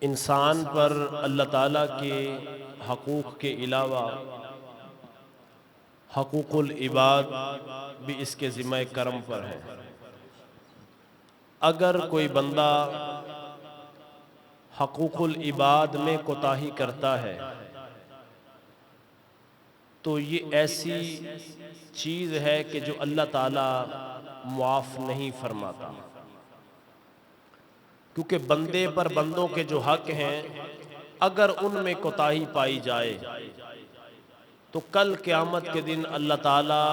इंसान पर अल्लाह ताला के हकूक़ के अलावा हकूक़ुल इबाद भी इसके ज़िम्मा करम पर है। अगर कोई बंदा हकूक़ुल इबाद में कोताही करता है तो ये ऐसी चीज़ है कि जो अल्लाह ताला मुआफ़ नहीं फरमाता, क्योंकि बंदे पर बंदों के जो हक हैं अगर उनमें कोताही पाई जाए तो कल क़यामत के दिन अल्लाह ताला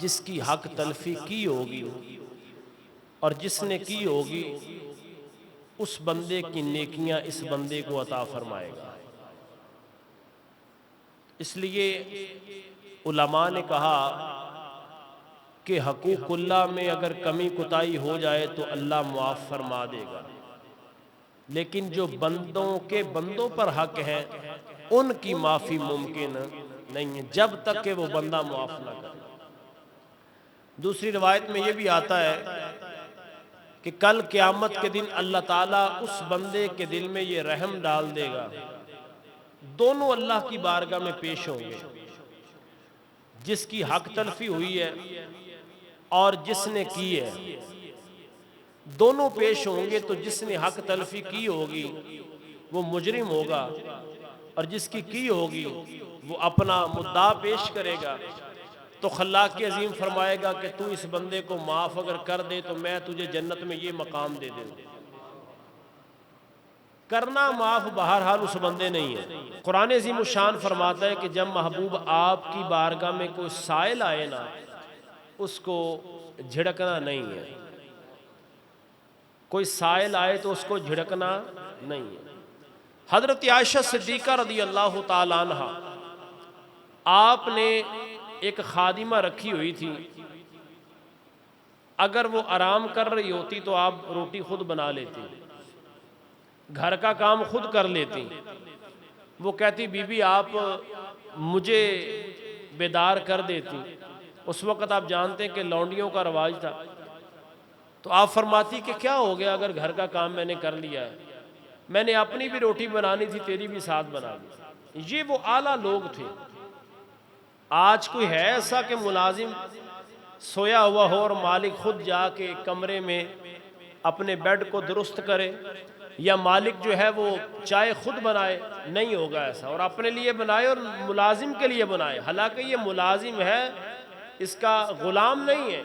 जिसकी हक तलफ़ी की होगी और जिसने की होगी उस बंदे की नेकियां इस बंदे को अता फरमाएगा। इसलिए उलमा ने कहा कि हकूक़ुल्लाह में अगर कमी कुताही हो जाए तो अल्लाह मुआफ़ फरमा देगा, लेकिन जो बंदों के बंदों पर हक है उनकी माफ़ी मुमकिन नहीं है जब तक कि वो बंदा मुआफ़ ना करे। दूसरी रिवायत में ये भी आता है कि कल क़यामत के दिन अल्लाह ताला उस बंदे के दिल में ये रहम डाल देगा, दोनों अल्लाह की बारगाह में पेश होंगे, जिसकी हक तलफ़ी हुई है और जिसने की है, दोनों पेश होंगे। तो जिसने हक तलफ़ी की होगी वो मुजरिम होगा और जिसकी की होगी वो अपना मुद्दा पेश करेगा। तो खल्लाक़ के अज़ीम फरमाएगा कि तू इस बंदे को माफ़ अगर कर दे तो मैं तुझे जन्नत में ये मकाम दे दूँ। करना माफ़ बहरहाल उस बंदे नहीं है। कुरान अज़ीम शान फरमाता है कि जब महबूब आपकी बारगाह में कोई साइल आए ना उसको झिड़कना नहीं है, कोई साइल आए तो उसको झिड़कना नहीं है। हज़रत आयशा सिद्दीक़ा रज़ी अल्लाह ताला अन्हा, आपने एक खादिमा रखी हुई थी, अगर वो आराम कर रही होती तो आप रोटी खुद बना लेती, घर का काम खुद कर लेती। वो कहती बीबी आप मुझे बेदार कर देती। उस वक़्त आप जानते हैं कि लौंडियों का रवाज था। तो आप फरमाती कि क्या हो गया अगर घर का काम मैंने कर लिया है, मैंने अपनी भी रोटी बनानी थी तेरी भी साथ बना ली। ये वो आला लोग थे। आज कोई है ऐसा कि मुलाजिम सोया हुआ हो और मालिक खुद जाके कमरे में अपने बेड को दुरुस्त करे, या मालिक जो है वो चाय खुद बनाए? नहीं होगा ऐसा, और अपने लिए बनाए और मुलाजिम के लिए बनाए। हालांकि ये मुलाजिम है, इसका गुलाम नहीं है।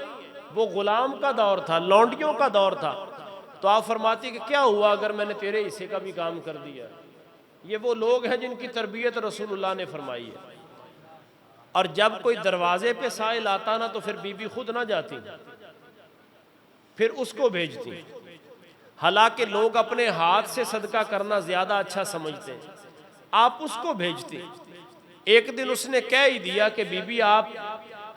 वो गुलाम का दौर था, लौंडियों का दौर था। तो आप फरमाती कि क्या हुआ अगर मैंने तेरे हिस्से का भी काम कर दिया। ये वो लोग हैं जिनकी तरबियत रसूलुल्लाह ने फरमाई है। और जब कोई दरवाजे पे साइल आता ना तो फिर बीबी खुद ना जाती, फिर उसको भेजती। हालांकि लोग अपने हाथ से सदका करना ज्यादा अच्छा समझते हैं, आप उसको भेजती। एक दिन उसने कह ही दिया कि बीबी आप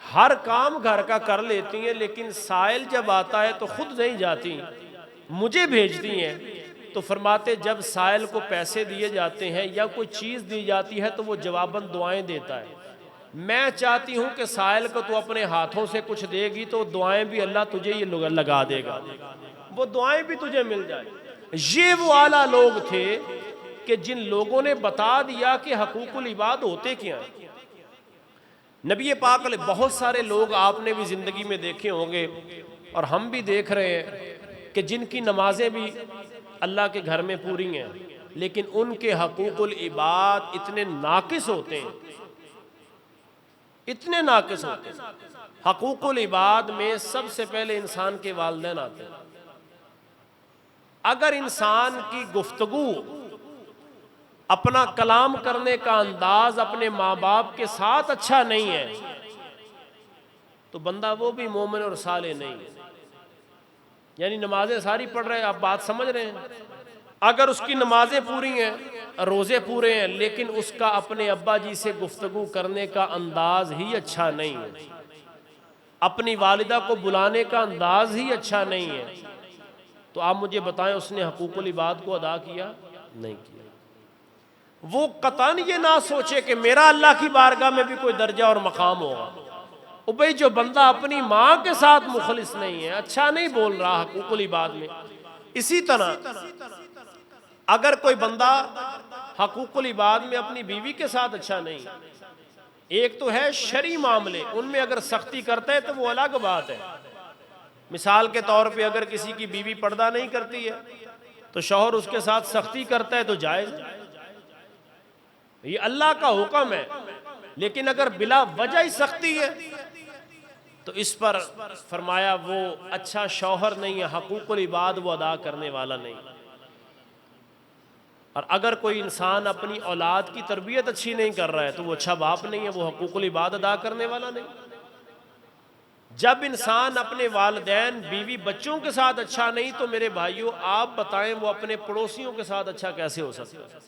हर काम घर का कर लेती हैं, लेकिन साइल जब आता है तो खुद नहीं जाती, मुझे भेजती हैं। तो फरमाते जब साइल को पैसे दिए जाते हैं या कोई चीज़ दी जाती है तो वो जवाबन दुआएं देता है। मैं चाहती हूँ कि साइल को तू अपने हाथों से कुछ देगी तो दुआएं भी अल्लाह तुझे ये लगा देगा, वो दुआएं भी तुझे मिल जाए। ये वो आला लोग थे कि जिन लोगों ने बता दिया कि हकूकुल इबाद होते क्या हैं। नबी पाक ने बहुत सारे लोग आपने भी ज़िंदगी में देखे होंगे और हम भी देख रहे हैं कि जिनकी नमाजें भी अल्लाह के घर में पूरी हैं, लेकिन उनके हकूकुल इबाद इतने नाकिस होते हैं, इतने नाकिस होते हैं। हकूकुल इबाद में सबसे पहले इंसान के वालिदैन आते हैं। अगर इंसान की गुफ्तगू, अपना कलाम करने का अंदाज अपने माँ बाप के साथ अच्छा नहीं है तो बंदा वो भी मोमिन और साले नहीं है। यानी नमाजें सारी पढ़ रहे हैं, आप बात समझ रहे हैं। अगर उसकी नमाजें पूरी हैं, रोज़े पूरे हैं, लेकिन उसका अपने अब्बा जी से गुफ्तगू करने का अंदाज ही अच्छा नहीं है, अपनी वालिदा को बुलाने का अंदाज ही अच्छा नहीं है, तो आप मुझे बताएं उसने हकूकुल इबाद को अदा किया? नहीं किया। वो कतन ये ना सोचे कि मेरा अल्लाह की बारगाह में भी कोई दर्जा और मकाम होगा। ओ भाई, जो बंदा अपनी माँ के साथ मुखलिस नहीं है, अच्छा नहीं बोल रहा हकूकुल इबाद में। इसी तरह अगर कोई बंदा हकूकुल इबाद में अपनी बीवी के साथ अच्छा नहीं, एक तो है शरी मामले, उनमें अगर सख्ती करता है तो वो अलग बात है। मिसाल के तौर पे अगर किसी की बीवी पर्दा नहीं करती है तो शौहर उसके साथ सख्ती करता है तो जायज, ये अल्लाह का हुक्म है। लेकिन अगर बिला वजह ही सख्ती है तो इस पर फरमाया वो अच्छा शौहर नहीं है, हकूकुल इबाद वो अदा करने वाला नहीं। और अगर कोई इंसान अपनी औलाद की तरबियत अच्छी नहीं कर रहा है तो वो अच्छा बाप नहीं है, वो हकूकुल इबाद अदा करने वाला नहीं। जब इंसान अपने वालिदैन, बीवी, बच्चों के साथ अच्छा नहीं तो मेरे भाइयों आप बताएं वो अपने पड़ोसियों के साथ अच्छा कैसे हो सकता है।